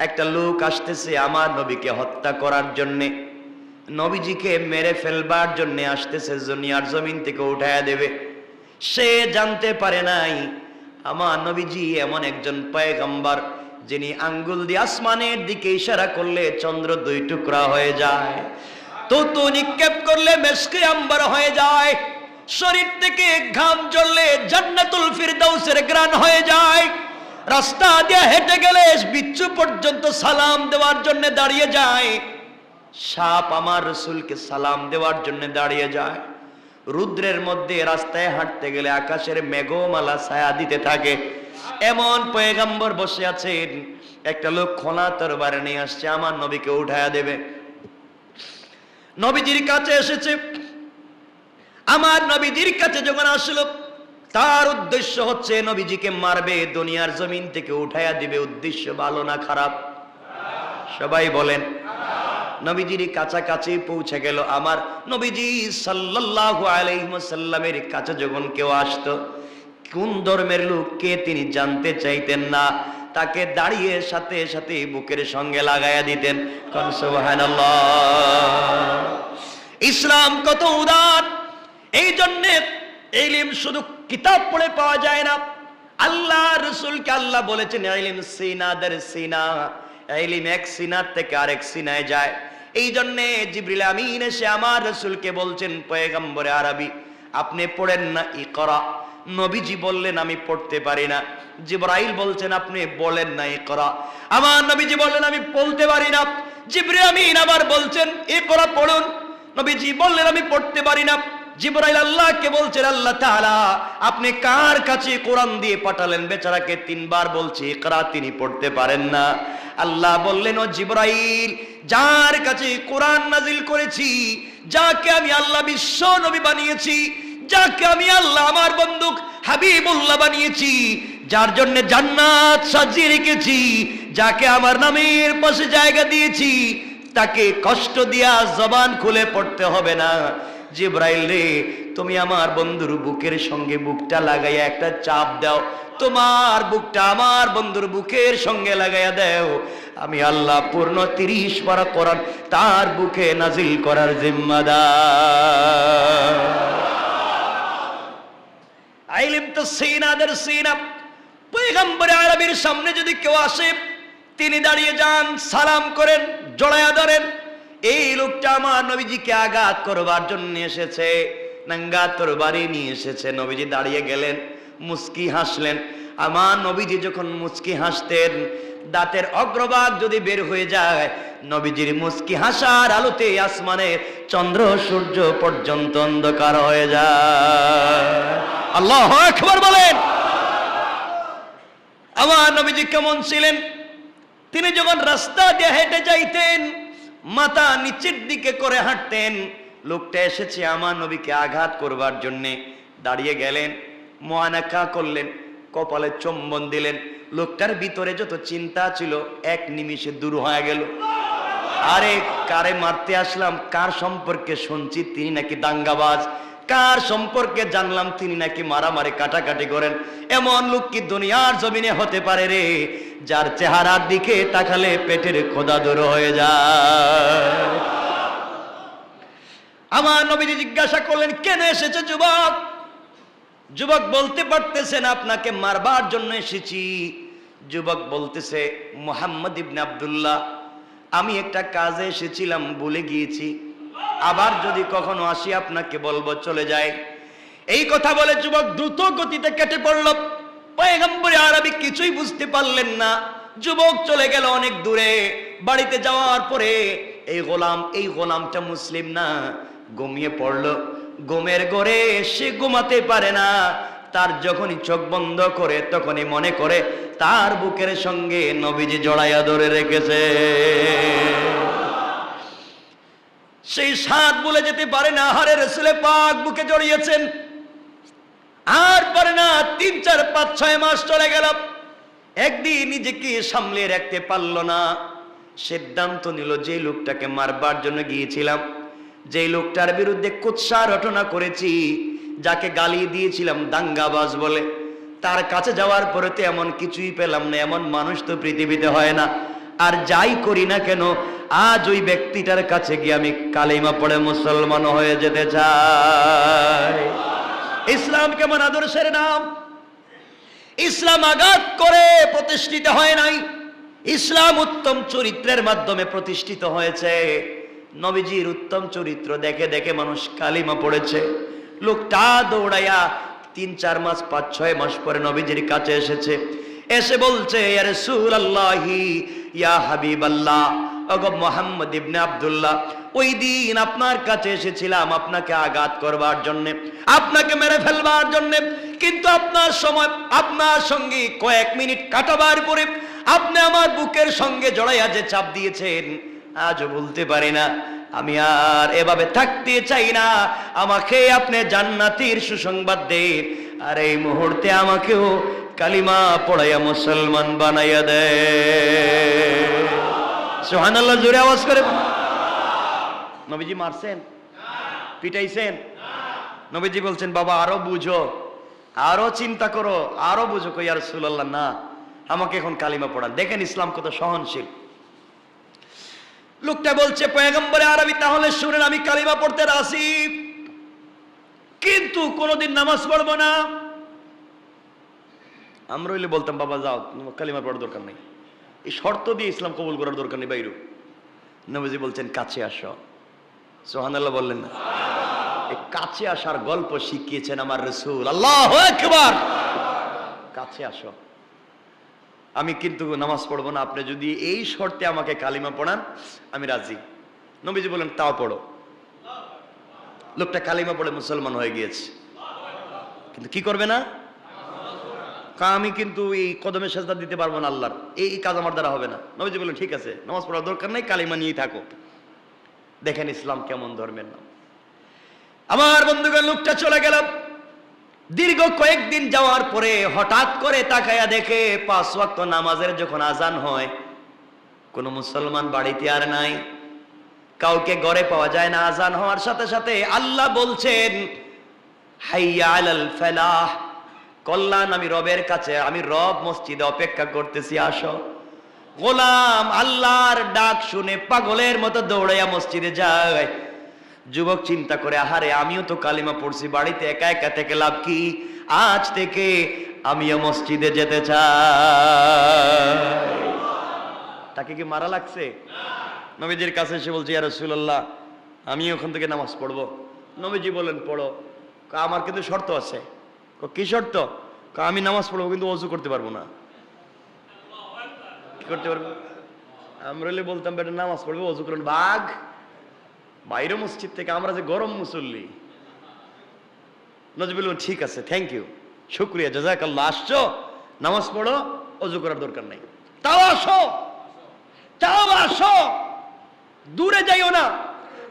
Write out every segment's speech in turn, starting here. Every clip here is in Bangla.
একটা লোক আসতেছে আমার নবীকে হত্যা করার জন্যে, নবীজিকে মেরে ফেলবার জন্য আসতেছে, দুনিয়ার জমিন থেকে উঠায়া দেবে। সে জানতে পারে নাই আমার নবীজি এমন একজন পয়গম্বর যিনি আঙ্গুল দিয়ে আসমানের দিকে ইশারা করলে চন্দ্র দুই টুকরা হয়ে যায়, তুতু নিক্ষেপ করলে মেশকে আম্বার হয়ে যায়, শরীর থেকে ঘাম ঝরলে জান্নাতুল ফিরদাউসের গ্রান হয়ে যায়, রাস্তা দিয়ে হেঁটে গেলে বিচ্ছু পর্যন্ত সালাম দেওয়ার জন্য দাঁড়িয়ে যায়, সাপ আমার রসুলকে সালাম দেওয়ার জন্য দাঁড়িয়ে যায়, রুদ্রের মধ্যে রাস্তায় হাঁটতে গেলে আকাশের মেঘমালা ছায়া দিতে থাকে। এমন পয়গম্বর বসে আছেন, একটা লোক খোলা তরবারি নিয়ে আসছে আমার নবীকে উঠায়া দেবে। নবীজির কাছে এসেছে, আমার নবীজির কাছে যখন আসলো তার উদ্দেশ্য হচ্ছে নবীজিকে মারবে, দুনিয়ার জমিন থেকে উঠায়া দিবে। উদ্দেশ্য ভালো না খারাপ? সবাই বলেন। নবীজির কাছাকাছি পৌঁছে গেল। আমার নবীজি সাল্লাল্লাহু আলাইহি ওয়াসাল্লামের কাছে যখন কেউ আসতো, কোন ধর্মের লোক কে তিনি জানতে চাইতেন না, তাকে দাঁড়িয়ে সাথে সাথে বুকের সঙ্গে লাগাইয়া দিতেন। কোন সুবহানাল্লাহ। ইসলাম কত উদার! এই জন্যে ইলম শুধু কিতাব পড়ে পাওয়া যায় না। আল্লাহ রাসূলকে আল্লাহ বলেছেন ইলম সিনা দের সিনা, ইলম এক সিনার থেকে আরেক সিনায় যায়। এই জন্যে জিবরিল আমিন এসে আমার রাসূলকে বলছেন, পয়গম্বরে আরবি আপনি পড়েন না ইকরা। নবীজি বললেন আমি পড়তে পারি না। জিবরাইল বলছেন আপনি বলেন না ইকরা। আমার নবীজি বললেন আমি বলতে পারি না। জিবরিল আমিন আবার বলছেন ইকরা পড়ুন। নবীজি বললেন আমি পড়তে পারি না। জিবরাইল আল্লাহকে বলছেন আল্লাহ তাআলা আপনি কার কাছে কোরআন দিয়ে পাঠালেন? বেচারাকে তিনবার বলছি ইকরা, তিনি পড়তে পারেন না। আল্লাহ বললেন ও জিবরাইল, যার কাছে কোরআন নাজিল করেছি, যাকে আমি আল্লাহ বিশ্ব নবী বানিয়েছি, যাকে আমি আল্লাহ আমার বন্ধু হাবিবুল্লাহ বানিয়েছি, যার জন্য জান্নাত সাজিয়ে রেখেছি, যাকে আমার নামের পাশে জায়গা দিয়েছি, তাকে কষ্ট দিয়া জবান খুলে পড়তে হবে না। জিবরাইল রে, তুমি আমার বন্ধুর বুকের সঙ্গে বুকটা লাগাইয়া একটা চাপ দাও, তোমার বুকটা আমার বন্ধুর বুকের সঙ্গে লাগাইয়া দাও, আমি আল্লাহ পূর্ণ 30 পারা কোরআন তার বুকে নাজিল করার জিম্মাদার। ইলম তো সিনাদের সিনা। পয়গম্বর আরবির সামনে যদি কেউ আসে, তিনি দাঁড়িয়ে যান, সালাম করেন, জড়ায়া ধরেন। এই লোকটা আমার নবীজিকে আঘাত করবার জন্য এসেছে, নাঙ্গা তরবারি নিয়ে এসেছে। নবীজি দাঁড়িয়ে গেলেন, মুস্কি হাসলেন। আমার নবীজি যখন মুস্কি হাসতেন, দাঁতের অগ্রভাগ যদি বের হয়ে যায়, নবীজির মুস্কি হাসার আলোতে আসমানের চন্দ্র সূর্য পর্যন্ত অন্ধকার হয়ে যায়। আল্লাহু আকবার বলেন। আমার নবীজি কেমন ছিলেন? তিনি যখন রাস্তা দিয়ে হেঁটে যাইতেন, মাথা নিচের দিকে করে হাঁটতেন। লোকটা এসেছে আমার নবীকে আঘাত করবার জন্যে, দাঁড়িয়ে গেলেন, মুআনাকা করলেন, কপালে চুম্বন দিলেন। লোকটার ভিতরে যত চিন্তা ছিল এক নিমিষে দূর হয়ে গেল। আরে কারে মারতে আসলাম, কার সম্পর্কে শুনছি তিনি নাকি দাঙ্গাবাজ, কার সম্পর্কে জানলাম তিনি নাকি মারামারি কাটাকাটি করেন। এমন লোক কি দুনিয়ার জমিনে হতে পারে রে, যার চেহারার দিকে তাকালে পেটের খোদা দূর হয়ে যায়। আমার নবীজি জিজ্ঞাসা করলেন কেন এসেছে যুবক? যুবক বলতে পারতেছেন আপনাকে মারবার জন্য এসেছি। যুবক বলতেছে মুহাম্মদ ইবনে আব্দুল্লাহ, আমি একটা কাজে এসেছিলাম, ভুলে গিয়েছি, আবার যদি কখনো আসি আপনাকে বলবো, চলে যায়। এই কথা বলে যুবক দ্রুত গতিতে কেটে পড়ল। পয়গম্বর আরবি কিছুই বুঝতে পারলেন না। যুবক চলে গেল অনেক দূরে। বাড়িতে যাওয়ার পরে এই গোলামটা মুসলিম না, ঘুমিয়ে পড়ল। ঘুমের ঘরে সে ঘুমাতে পারে না। তার যখনই চোখ বন্ধ করে তখনই মনে করে তার বুকের সঙ্গে নবীজি জড়াইয়া ধরে রেখেছে। সেই স্বাদ বলে যেতে পারে না, হারে রাসূলে পাক বুকে জড়িয়েছেন। আর পারে না, 3, 4, 5, 6 মাস চলে গেল। একদিন নিজেকে সামলে রাখতে পারল না। সিদ্ধান্ত নিল যে লোকটাকে মারবার জন্য গিয়েছিলাম, যে লোকটার বিরুদ্ধে কুৎসা রটনা করেছি, যাকে গালি দিয়েছিলাম দাঙ্গাবাজ বলে, তার কাছে যাওয়ার পরে তো এমন কিছুই পেলাম না। এমন মানুষ তো পৃথিবীতে হয় না। আর যাই করি না কেন, আজ ওই ব্যক্তিটার কাছে গিয়ে আমি কালিমা পড়ে মুসলমান হয়ে যেতে চাই। ইসলাম কেমন আদর্শের নাম! ইসলাম আঘাত করে প্রতিষ্ঠিত হয় নাই, ইসলাম উত্তম চরিত্রের মাধ্যমে প্রতিষ্ঠিত হয়েছে। নবীজির উত্তম চরিত্র দেখে দেখে মানুষ কালিমা পড়েছে। লোকটা দৌড়াইয়া 3-4 মাস 5-6 মাস পরে নবীজির কাছে এসেছে, এসে বলছে, ইয়া রাসূলুল্লাহি ইয়া হাবিবাল্লাহ, ওগো মুহাম্মদ ইবনে আব্দুল্লাহ, ওই দিন আপনার কাছে এসেছিলাম আপনাকে আঘাত করবার জন্য, আপনাকে মেরে ফেলবার জন্য, কিন্তু আপনার সঙ্গে কয়েক মিনিট কাটাবার পরে আপনি আমার বুকের সঙ্গে জড়াইয়া যে চাপ দিয়েছেন, আজও বলতে পারি না, আমি আর এভাবে থাকতে চাই না, আমাকে আপনি জান্নাতের সুসংবাদ দেন, আর এই মুহূর্তে আমাকেও কালিমা পড়াইয়া মুসলমান বানাইয়া দেন। সুবহানাল্লাহ, জোরে আওয়াজ করে। নবীজি মারছেন, পিটাইছেন? নবীজি বলছেন, বাবা আরো বুঝো, আরো চিন্তা করো, আরো বুঝো। কই, ইয়া রাসূলুল্লাহ না, আমাকে এখন কালিমা পড়ান। দেখেন ইসলাম কত সহনশীল। লোকটা বলছে, পয়গম্বরে আরবি, তাহলে শুনেন, আমি কালিমা পড়তে রাজি, কিন্তু কোনোদিন নামাজ পড়বো না। আমরা হইলে বলতাম, বাবা যাও, কালিমা পড়ার দরকার নেই, এই শর্ত দিয়ে ইসলাম কবুল করার দরকার নেই বাইরু। নবীজি বলছেন, কাছে আসো। সুবহানাল্লাহ বললেন না? এই কাছে আসার গল্প শিখিয়েছেন আমার রাসূল। আল্লাহু আকবার। কাছে আসো, আমি কিন্তু নামাজ পড়বো না, আপনি যদি এই শর্তে আমাকে কালিমা পড়ান আমি রাজি। নবীজি বলেন, তাও পড়ো। লোকটা কালিমা পড়ে মুসলমান হয়ে গিয়েছে, কিন্তু কি করবে না? আমি কিন্তু এই কদমে সেজদা দিতে পারবো না আল্লাহর, এই কাজ আমার দ্বারা হবে না। নবীজি বলেন, ঠিক আছে, নামাজ পড়ার দরকার নেই, কালিমা নিয়েই থাকো। দেখেন ইসলাম কেমন ধর্মের নাম। আমার বন্ধুগণ, লোকটা চলে গেল। দীর্ঘ কয়েকদিন যাওয়ার পরে হঠাৎ করে তাকায়া দেখে 5 ওয়াক্ত নামাজের যখন আজান হয়, কোন মুসলমান বাড়িতে আর নাই, কাউকে ঘরে পাওয়া যায় না। আজান হওয়ার সাথে সাথে আল্লাহ বলছেন, হাইয়া আলাল ফালাহ, কল্যাণ আমি রবের কাছে, আমি রব মসজিদে অপেক্ষা করতেছি, আসো। গোলাম আল্লাহর ডাক শুনে পাগলের মতো দৌড়াইয়া মসজিদে যায়। যুবক চিন্তা করে, আহারে আমিও তো কালিমা পড়ছি, বাড়িতে একা একা থেকে লাভ কি, আজ থেকে আমিও মসজিদে যেতে চাই। তাকে কি মারা লাগছে? নবীজির কাছে এসে বলছে, ইয়া রাসূলুল্লাহ, আমি ওখান থেকে নামাজ পড়বো। নবীজি বলেন, পড়ো। আমার কিন্তু শর্ত আছে। কি শর্ত? আমি নামাজ পড়বো, কিন্তু ওযু করতে পারবো না। কি করতে পারবো? আমরা বলতাম, বেটা নামাজ পড়বে, ওযু করুন, বাঘ বাইরে মসজিদ থেকে, আমরা যে গরম মুসল্লি। নবী বললেন, ঠিক আছে, থ্যাংক ইউ, শুকরিয়া, জাযাকাল্লাহ, আসছো, নামাজ পড়ো, ওযু করার দরকার নাই। তাও আসো, তাও আসো, দূরে যাইও না।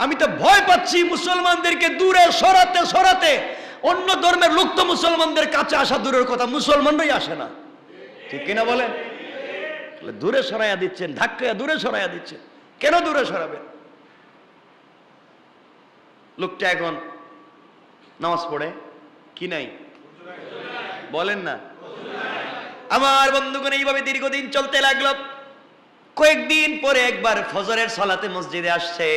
আমি তো ভয় পাচ্ছি মুসলমানদেরকে দূরে সরাতে সরাতে। অন্য ধর্মের লোক তো মুসলমানদের কাছে আসা দূরের কথা, মুসলমানরাই আসে না, ঠিক কিনা বলেন? দূরে সরাইয়া দিচ্ছেন, ধাক্কা দূরে সরাইয়া দিচ্ছেন। কেন দূরে সরাবেন? লোকটা এখন নামাজ পড়ে কি নাই? বলেন না। আমার বন্ধুগণ, এইভাবে দীর্ঘদিন চলতে লাগলো। কয়েকদিন পরে একবার ফজরের সালাতে মসজিদে আসছে,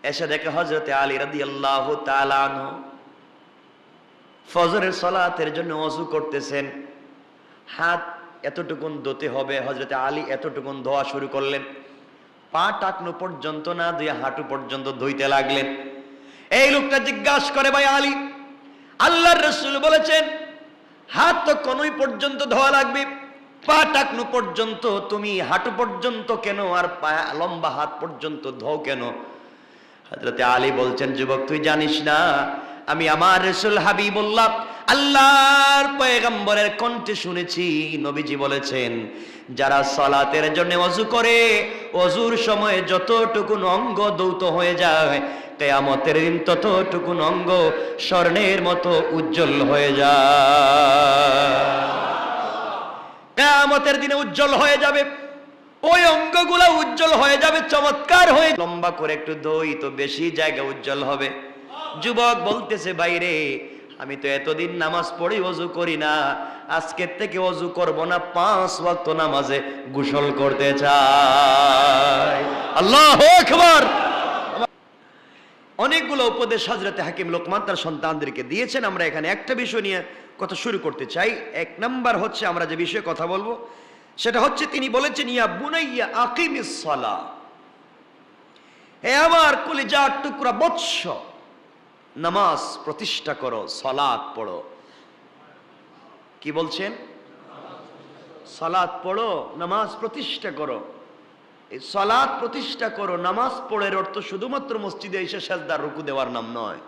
এসে দেখে হযরতে আলী রাদিয়াল্লাহু তাআলা আনহু ফজরের সালাতের জন্য ওযু করতেছেন। হাত এতটুকুন ধুতে হবে, হযরতে আলী এতটুকুন ধোয়া শুরু করলেন। পা টাকনো পর্যন্ত না ধুয়ে হাঁটু পর্যন্ত ধুইতে লাগলেন। এই লোকটা জিজ্ঞাসা করে, ভাই আলী, আল্লাহর রাসূল বলেছেন হাত তো কোনই পর্যন্ত ধোয়া লাগবে, পা টাকনো পর্যন্ত, তুমি হাঁটু পর্যন্ত কেন আর পা লম্বা হাত পর্যন্ত ধোও কেন? হযরতে আলী বলছেন, যুবক তুই জানিস না, আমি আমার রাসূল হাবিবুল্লাহ আল্লাহর পয়গম্বরের কণ্ঠে শুনেছি, নবীজি বলেছেন যারা সালাতের জন্য ওযু করে, ওযুর সময় যতটুকুন অঙ্গ ধৌত হয়ে যায়, কিয়ামতের দিন ততটুকুন অঙ্গ স্বর্ণের মতো উজ্জ্বল হয়ে যায়। কিয়ামতের দিনে উজ্জ্বল হয়ে যাবে, ওই অঙ্গগুলো উজ্জ্বল হয়ে যাবে, চমৎকার হয়ে, লম্বা করে একটু দই তো বেশি জায়গা উজ্জ্বল হবে। যুবক বলতেছে, বাইরে আমি তো এতদিন নামাজ পড়ি ওযু করি না, আজকের থেকে ওযু করব না, 5 ওয়াক্ত নামাজে গোসল করতে চাই। আল্লাহু আকবার। অনেকগুলো উপদেশ হযরত হাকিম লোকমান তার সন্তানদেরকে দিয়েছেন। আমরা এখানে একটা বিষয় নিয়ে কথা শুরু করতে চাই। এক নাম্বার হচ্ছে আমরা যে বিষয়ে কথা বলবো সেটা হচ্ছে তিনি বলেছেন, ইয়া বুনাইয়া আকিমিস সালাহ, হে আমার কলিজার টুকরা বৎস, নামাজ প্রতিষ্ঠা করো, সালাত পড়ো। কি বলছেন? সালাত পড়ো, নামাজ প্রতিষ্ঠা করো। এই সালাত প্রতিষ্ঠা করো, নামাজ পড়ার অর্থ শুধুমাত্র মসজিদে এসে সাজদার রুকু দেওয়ার নাম নয়।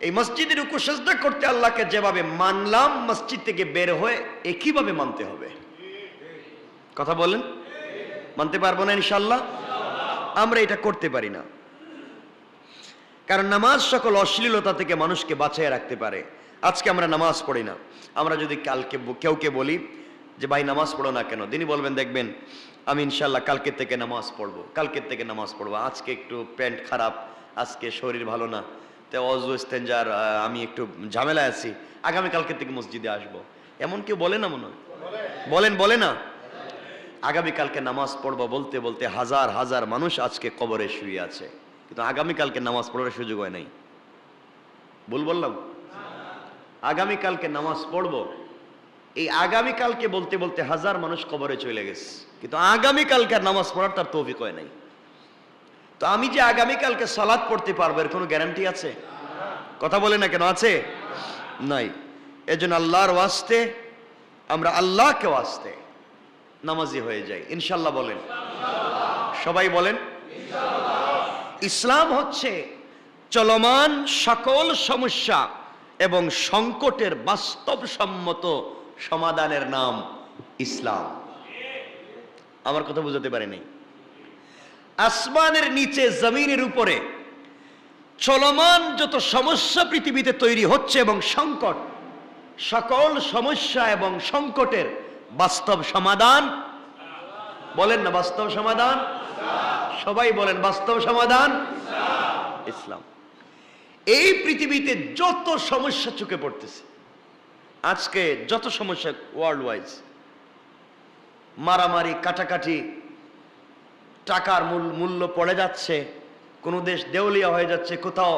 এই মসজিদে রুকু সাজদা করতে আল্লাহকে যেভাবে মানলাম, মসজিদ থেকে বের হয়ে একইভাবে মানতে হবে। কথা বলেন, মানতে পারবো না ইনশাআল্লাহ? আমরা এটা করতে পারি না, কারণ নামাজ সকল অশ্লীলতা থেকে মানুষকে বাঁচিয়ে রাখতে পারে। আজকে আমরা নামাজ পড়ি না, আমরা যদি কালকে কেউকে বলি যে ভাই নামাজ পড়ো না কেন, তিনি বলবেন দেখবেন আমি ইনশাআল্লাহ কালকে থেকে নামাজ পড়বো, কালকের থেকে নামাজ পড়বো, আজকে একটু প্যান্ট খারাপ, আজকে শরীর ভালো না, তো অজু ইস্তেঞ্জার আমি একটু ঝামেলায় আছি, আগামী কালকে থেকে মসজিদে আসবো। এমন কেউ বলে না? মনে হয় বলেন, বলে না? আগামীকালকে নামাজ পড়বো বলতে বলতে হাজার হাজার মানুষ আজকে কবরে শুয়ে আছে, কিন্তু আগামীকালকে নামাজ পড়ার সুযোগ হয় নাই। ভুল বললাম? আগামীকালকে নামাজ পড়বো, এই আগামীকালকে বলতে বলতে হাজার মানুষ কবরে চলে গেছে, কিন্তু আগামীকালকে নামাজ পড়ার তার তৌফিক হয় নাই। তো আমি যে আগামীকালকে সালাত পড়তে পারবো এর কোনো গ্যারান্টি আছে? কথা বলে না কেন? আছে? নাই। এজন্য আল্লাহর ওয়াস্তে আমরা আল্লাহকে ওয়াস্তে নামাজি হয়ে যাই ইনশাআল্লাহ। বলেন সবাই, বলেন ইসলাম হচ্ছে চলমান সকল সমস্যা এবং সংকটের বাস্তবসম্মত সমাধানের নাম ইসলাম। আমার কথা বুঝাতে পারিনি? আসমানের নিচে জমিনের উপরে চলমান যত সমস্যা পৃথিবীতে তৈরি হচ্ছে এবং সংকট, সকল সমস্যা এবং সংকটের বাস্তব সমাধান, বলেন না বাস্তব সমাধান? সবাই বলেন বাস্তব সমাধান ইসলাম। এই পৃথিবীতে যত সমস্যা চোখে পড়তেছে আজকে, যত সমস্যা ওয়ার্ল্ড ওয়াইজ, মারামারি, কাটাকাটি, টাকার মূল্য পড়ে যাচ্ছে, কোন দেশ দেউলিয়া হয়ে যাচ্ছে, কোথাও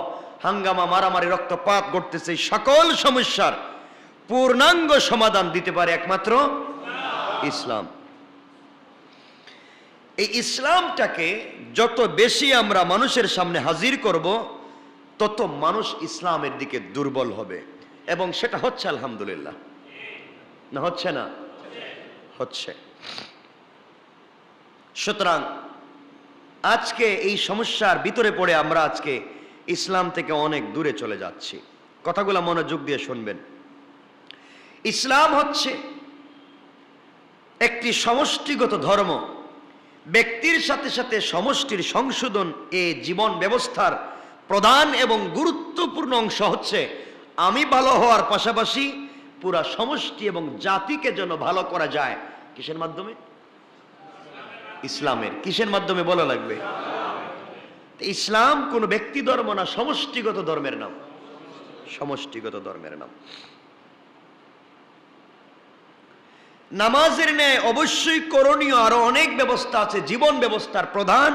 হাঙ্গামা, মারামারি, রক্তপাত ঘটতেছে, সকল সমস্যার পূর্ণাঙ্গ সমাধান দিতে পারে একমাত্র ইসলাম। এই ইসলামটাকে যত বেশি আমরা মানুষের সামনে হাজির করব তত মানুষ ইসলামের দিকে দুর্বল হবে, এবং সেটা হচ্ছে আলহামদুলিল্লাহ। না হচ্ছে না? হচ্ছে। সুতরাং আজকে এই সমস্যার ভিতরে পড়ে আমরা আজকে ইসলাম থেকে অনেক দূরে চলে যাচ্ছি। কথাগুলো মনোযোগ দিয়ে শুনবেন। ইসলাম হচ্ছে একটি সমষ্টিগত ধর্ম। ব্যক্তির সাথে সাথে সমষ্টির সংশোধন এ জীবন ব্যবস্থার প্রধান এবং গুরুত্বপূর্ণ অংশ হচ্ছে আমি ভালো হওয়ার পাশাপাশি পুরা সমষ্টি এবং জাতিকে যেন ভালো করা যায়। কিসের মাধ্যমে? ইসলামের। কিসের মাধ্যমে বলা লাগবে? ইসলাম কোন ব্যক্তি ধর্ম না, সমষ্টিগত ধর্মের নাম। সমষ্টিগত ধর্মের নাম। নামাজের ন্যায় অবশ্যই করণীয় আরো অনেক ব্যবস্থা আছে। জীবন ব্যবস্থার প্রধান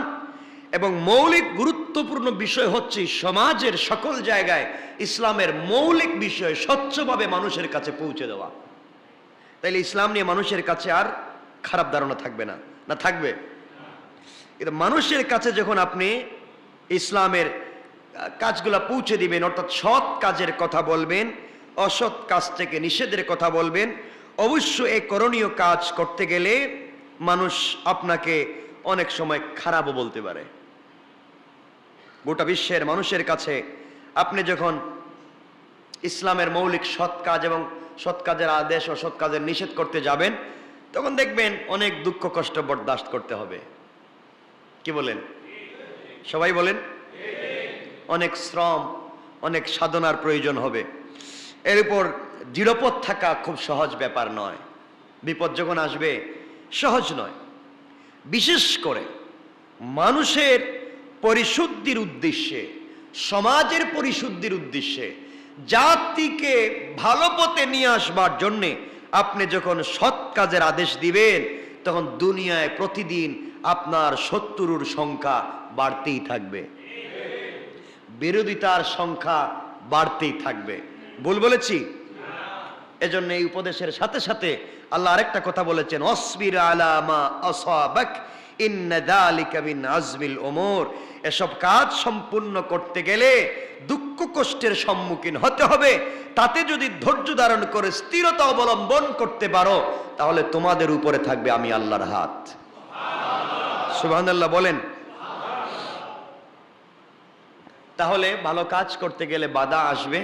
এবং মৌলিক গুরুত্বপূর্ণ বিষয় হচ্ছে সমাজের সকল জায়গায় ইসলামের মৌলিক বিষয় স্বচ্ছভাবে মানুষের কাছে পৌঁছে দেওয়া। তাইলে ইসলাম নিয়ে মানুষের কাছে আর খারাপ ধারণা থাকবে না? না থাকবে? কিন্তু মানুষের কাছে যখন আপনি ইসলামের কাজগুলা পৌঁছে দিবেন, অর্থাৎ সৎ কাজের কথা বলবেন, অসৎ কাজ থেকে নিষেধের কথা বলবেন, অবশ্য এই করণীয় কাজ করতে গেলে মানুষ আপনাকে অনেক সময় খারাপও বলতে পারে। গোটা বিশ্বের মানুষের কাছে আপনি যখন ইসলামের মৌলিক সৎ কাজ এবং সৎ কাজের আদেশ ও সৎ কাজের নিষেধ করতে যাবেন, তখন দেখবেন অনেক দুঃখ কষ্ট বরদাস্ত করতে হবে। কি বলেন? সবাই বলেন। অনেক শ্রম, অনেক সাধনার প্রয়োজন হবে। এর উপর দৃঢ়পথ থাকা খুব সহজ ব্যাপার নয়। বিপদ যখন আসবে সহজ নয়। বিশেষ করে মানুষের পরিশুদ্ধির উদ্দেশ্যে, সমাজের পরিশুদ্ধির উদ্দেশ্যে জাতিকে ভালো পথে নিয়ে আসবার জন্যে আপনি যখন সৎ কাজের আদেশ দিবেন, তখন দুনিয়ায় প্রতিদিন আপনার শত্রুর সংখ্যা বাড়তেই থাকবে, বিরোধিতার সংখ্যা বাড়তেই থাকবে। ভুল বলেছি? এজন্য এই উপদেশের সাথে সাথে আল্লাহ আরেকটা কথা বলেছেন, অসবির আলা মা আসাবাক ইন্না যালিকা মিন আজমিল উমুর। এসব কাজ সম্পূর্ণ করতে গেলে দুঃখ কষ্টের সম্মুখীন হতে হবে। তাতে যদি ধৈর্য ধারণ করে স্থিরতা অবলম্বন করতে পারো, তাহলে তোমাদের উপরে থাকবে আমি আল্লাহর হাত। সুবহানাল্লাহ বলেন। তাহলে ভালো কাজ করতে গেলে বাধা আসবে,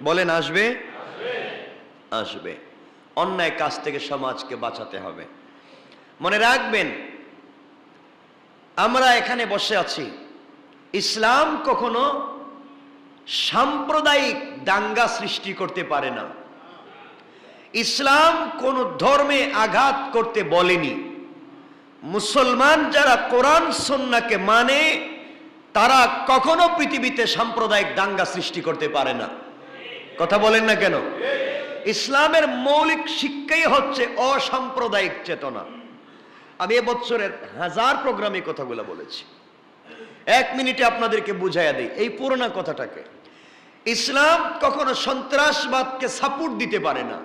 বলেন আসবে? আসবে। অন্যায় কাজ থেকে সমাজকে বাঁচাতে হবে। মনে রাখবেন, আমরা এখানে বসে আছি, ইসলাম কখনো সাম্প্রদায়িক দাঙ্গা সৃষ্টি করতে পারে না। ইসলাম কোন ধর্মে আঘাত করতে বলেনি। মুসলমান যারা কোরআন সুন্নাহকে মানে, তারা কখনো পৃথিবীতে সাম্প্রদায়িক দাঙ্গা সৃষ্টি করতে পারে না। কথা বলেন না কেন? ইসলামের মৌলিক শিক্ষাই হচ্ছে অসাম্প্রদায়িক চেতনা। আমি এবছরের 1000 প্রোগ্রামে কথাগুলো বলেছি। 1 মিনিটে আপনাদেরকে বুঝাইয়া দিই এই পুরোনো কথাটাকে। ইসলাম কখনো সন্ত্রাসবাদকে সাপোর্ট দিতে পারে না।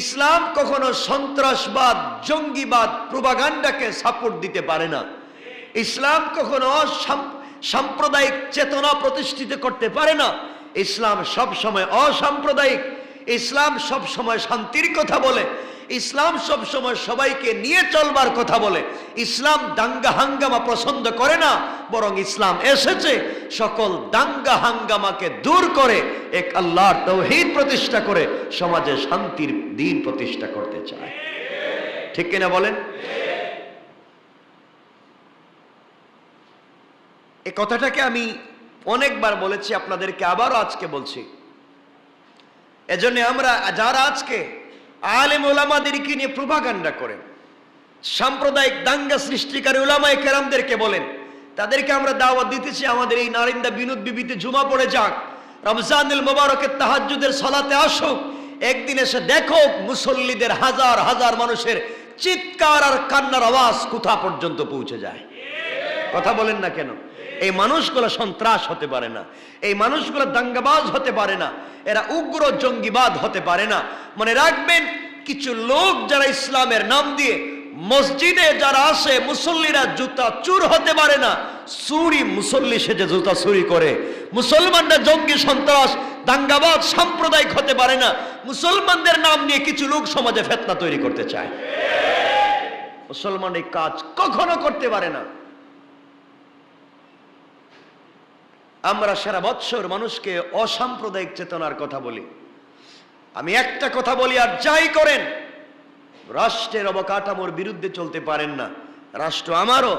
ইসলাম কখনো সন্ত্রাসবাদ, জঙ্গিবাদ, প্রোপাগান্ডাকে সাপোর্ট দিতে পারে না। ইসলাম কখনো সাম্প্রদায়িক চেতনা প্রতিষ্ঠিত করতে পারে না। ইসলাম সব সময় অসাম্প্রদায়িক। ইসলাম সব সময় শান্তির কথা বলে। ইসলাম সব সময় সবাইকে নিয়ে চলবার কথা বলে। ইসলাম দাঙ্গা হাঙ্গামা পছন্দ করে না, বরং ইসলাম এসেছে সকল দাঙ্গা হাঙ্গামাকে দূর করে এক আল্লাহর তাওহীদ প্রতিষ্ঠা করে সমাজে শান্তির দ্বীন প্রতিষ্ঠা করতে চায়। ঠিক কিনা বলেন? এই কথাটাকে আমি অনেকবার বলেছি, আপনাদেরকে আবারও আজকে বলছি। এজন্য আমরা যারা আজকে আলেম ওলামাদেরকে নিয়ে প্রোপাগান্ডা করেন, সাম্প্রদায়িক দাঙ্গা সৃষ্টিকারী ওলামায়ে কেরামদেরকে বলেন, তাদেরকে আমরা দাওয়াত দিতেছি, আমাদের এই নারিন্দা বিনোদ বিবিতে জুমা পড়ে যাক, রমজানুল মুবারকের তাহাজ্জুদের সালাতে আসুক, একদিন এসে দেখো মুসল্লিদের হাজার হাজার মানুষের চিৎকার আর কান্নার আওয়াজ কোথা পর্যন্ত পৌঁছে যায়। কথা বলেন না কেন? এই মানুষগুলো সন্ত্রাস হতে পারে না, এই মানুষগুলো দাঙ্গাবাজ হতে পারে না, এরা উগ্র জঙ্গিবাদ হতে পারে না। মনে রাখবেন, কিছু লোক যারা ইসলামের নাম দিয়ে মসজিদে যারা আসে, মুসল্লিরা জুতা চুর হতে পারে না। চুরি মুসল্লি সেজে জুতা চুরি করে। মুসলমানরা জঙ্গি, সন্ত্রাস, দাঙ্গাবাজ, সাম্প্রদায়িক হতে পারে না। মুসলমানদের নাম নিয়ে কিছু লোক সমাজে ফিতনা তৈরি করতে চায়। মুসলমান এই কাজ কখনো করতে পারে না। আমরা সারা বৎসর মানুষকে অসাম্প্রদায়িক চেতনার কথা বলি। আমি একটা কথা বলি, আর যাই করেন, রাষ্ট্রের অবকাঠামোর বিরুদ্ধে চলতে পারেন না। রাষ্ট্র আমারও,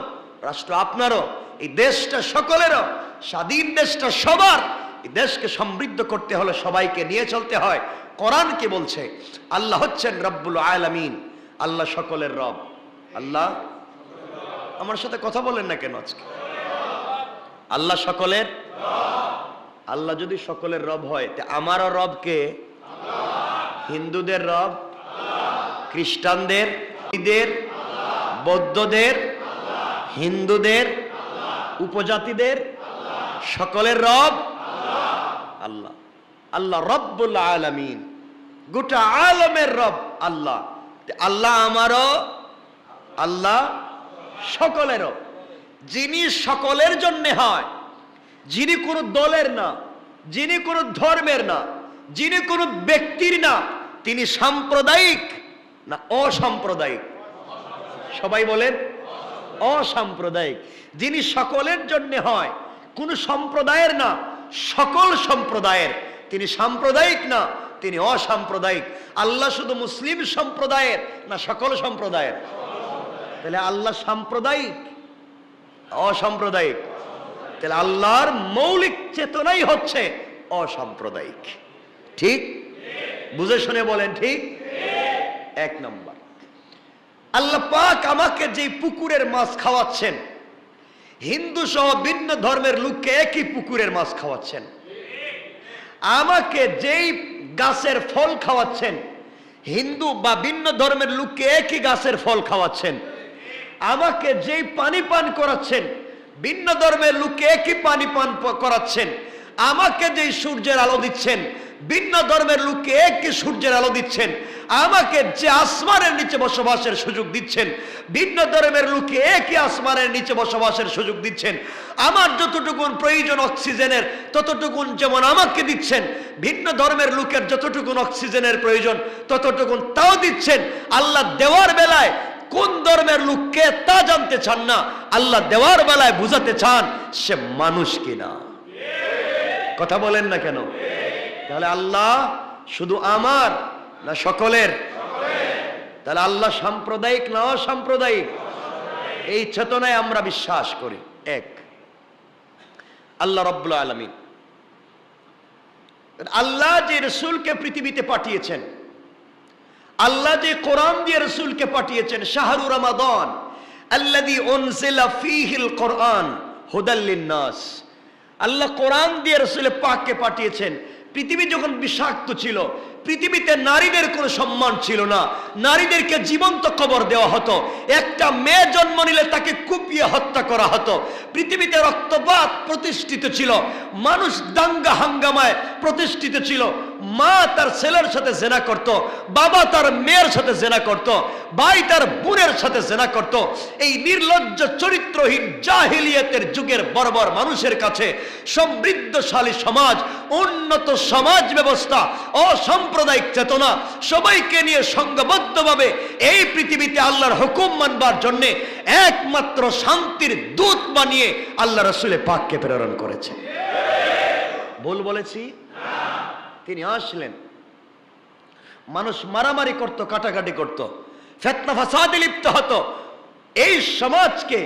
রাষ্ট্র আপনারও, এই দেশটা সকলেরও, স্বাধীন দেশটা সবার। এই দেশকে সমৃদ্ধ করতে হলে সবাইকে নিয়ে চলতে হয়। কোরআন কি বলছে? আল্লাহ হচ্ছেন রব্বুল আলামিন, আল্লাহ সকলের রব। আল্লাহ, আমার সাথে কথা বলেন না কেন আজকে? আল্লাহ সকলের। আল্লাহ যদি সকলের রব হয়, তে আমারও রব কে? হিন্দুদের রব, খ্রিস্টানদের, বৌদ্ধদের, হিন্দুদের, উপজাতিদের, সকলের রব আল্লাহ। আল্লাহ রব্বুল আলামিন, গোটা আলমের রব আল্লাহ। আল্লাহ আমারও, আল্লাহ সকলেরও। যিনি সকলের জন্য হয়, যিনি কোনো দলের না, যিনি কোনো ধর্মের না, যিনি কোনো ব্যক্তির না, তিনি সাম্প্রদায়িক না অসাম্প্রদায়িক? সবাই বলেন অসাম্প্রদায়িক। যিনি সকলের জন্য হয়, কোন সম্প্রদায়ের না, সকল সম্প্রদায়ের, তিনি সাম্প্রদায়িক না, তিনি অসাম্প্রদায়িক। আল্লাহ শুধু মুসলিম সম্প্রদায়ের না সকল সম্প্রদায়ের? তাহলে আল্লাহ সাম্প্রদায়িক, অসাম্প্রদায়িক? তাহলে আল্লাহর মৌলিক চেতনাই হচ্ছে অসাম্প্রদায়িক। ঠিক? বুঝে শুনে বলেন ঠিক? 1 নম্বর, আল্লাহ পাক আমাকে যে পুকুরের মাছ খাওয়াচ্ছেন, হিন্দু সহ ভিন্ন ধর্মের লোককে একই পুকুরের মাছ খাওয়াচ্ছেন। আমাকে যেই গাছের ফল খাওয়াচ্ছেন, হিন্দু বা ভিন্ন ধর্মের লোককে একই গাছের ফল খাওয়াচ্ছেন। আমাকে যেই পানি পান করাচ্ছেন, ভিন্ন ধর্মের লোককে একই পানি পান করাচ্ছেন। আমাকে যেই সূর্যের আলো দিচ্ছেন, ভিন্ন ধর্মের লোককে একই সূর্যের আলো দিচ্ছেন। আমাকে যে আসমানের নিচে বসবাসের সুযোগ দিচ্ছেন, ভিন্ন ধর্মের লোককে একই আসমানের নিচে বসবাসের সুযোগ দিচ্ছেন। আমার যতটুকুন প্রয়োজন অক্সিজেনের, ততটুকুন যেমন আমাকে দিচ্ছেন, ভিন্ন ধর্মের লোকের যতটুকুন অক্সিজেনের প্রয়োজন ততটুকুন তাও দিচ্ছেন। আল্লাহ দেওয়ার বেলায় কোন ধর্মের লোককে তা জানতে চান না, আল্লাহ দেওয়ার বেলায় বুঝাতে চান সে মানুষ কিনা। কথা বলেন না কেন? তাহলে আল্লাহ শুধু আমার না সকলের? তাহলে আল্লাহ সাম্প্রদায়িক না অসাম্প্রদায়িক? এই চেতনায় আমরা বিশ্বাস করি। এক, আল্লাহ রাব্বুল আলামিন, আল্লাহ যে রাসূলকে পৃথিবীতে পাঠিয়েছেন, আল্লাহ যে কোরআন দিয়ে রাসূলকে পাঠিয়েছেন, শাহরু রমাদান আল্লাযী উনজিলা ফীহিল কোরআন হুদাল লিন-নাস। আল্লাহ কোরআন দিয়ে রাসূল পাককে পাঠিয়েছেন। পৃথিবী যখন বিষাক্ত ছিল, পৃথিবীতে নারীদের কোনো সম্মান ছিল না, নারীদেরকে জীবন্ত কবর দেওয়া হতো। একটা মেয়ে জন্ম নিলে তাকে কুপিয়ে হত্যা করা হতো। পৃথিবীতে রক্তপাত প্রতিষ্ঠিত ছিল, মানুষ দাঙ্গা হাঙ্গামায় প্রতিষ্ঠিত ছিল। মা তার ছেলের সাথে জেনা করত, বাবা তার মেয়ের সাথে জেনা করত, ভাই তার বোনের সাথে জেনা করত। এই নির্লজ্জ চরিত্রহীন জাহিলিয়াতের যুগের বর্বর মানুষের কাছে সমৃদ্ধশালী সমাজ, উন্নত সমাজ ব্যবস্থা, অসাম্প্রদায়িক চেতনা, সবাইকে নিয়ে সংঘবদ্ধভাবে এই পৃথিবীতে আল্লাহর হুকুম মানবার জন্য একমাত্র শান্তির দূত বানিয়ে আল্লাহ রাসূল পাককে প্রেরণ করেছে। ভুল বলেছি? তিনি আসলেন, মানুষ মারামারি করত, কাটাকাটি করত, ফিতনা ফাসাদে লিপ্ত হতো। এই সমাজকে,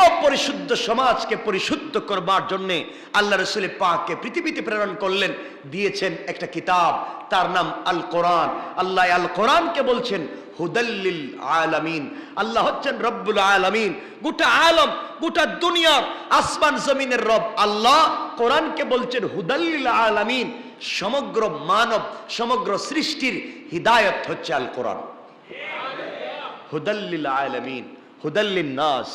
অপরিশুদ্ধ সমাজকে পরিশুদ্ধ করবার জন্য আল্লাহ রাসূল পাককে পৃথিবীতে প্রেরণ করলেন, দিয়েছেন একটা কিতাব, তার নাম আল কোরআন। আল্লাহ আল কোরআনকে বলছেন হুদাল্লিল আলামিন। আল্লাহ হচ্ছেন রব্বুল আলামিন, গোটা আলম, গোটা দুনিয়ার আসমান জমিনের রব আল্লাহ। কোরআনকে বলছেন হুদাল্লিল আলামিন, সমগ্র মানব, সমগ্র সৃষ্টির হিদায়াত হচ্ছে আল কোরআন। হুদাল্লিল আলামিন, হুদাল্লিন নাস,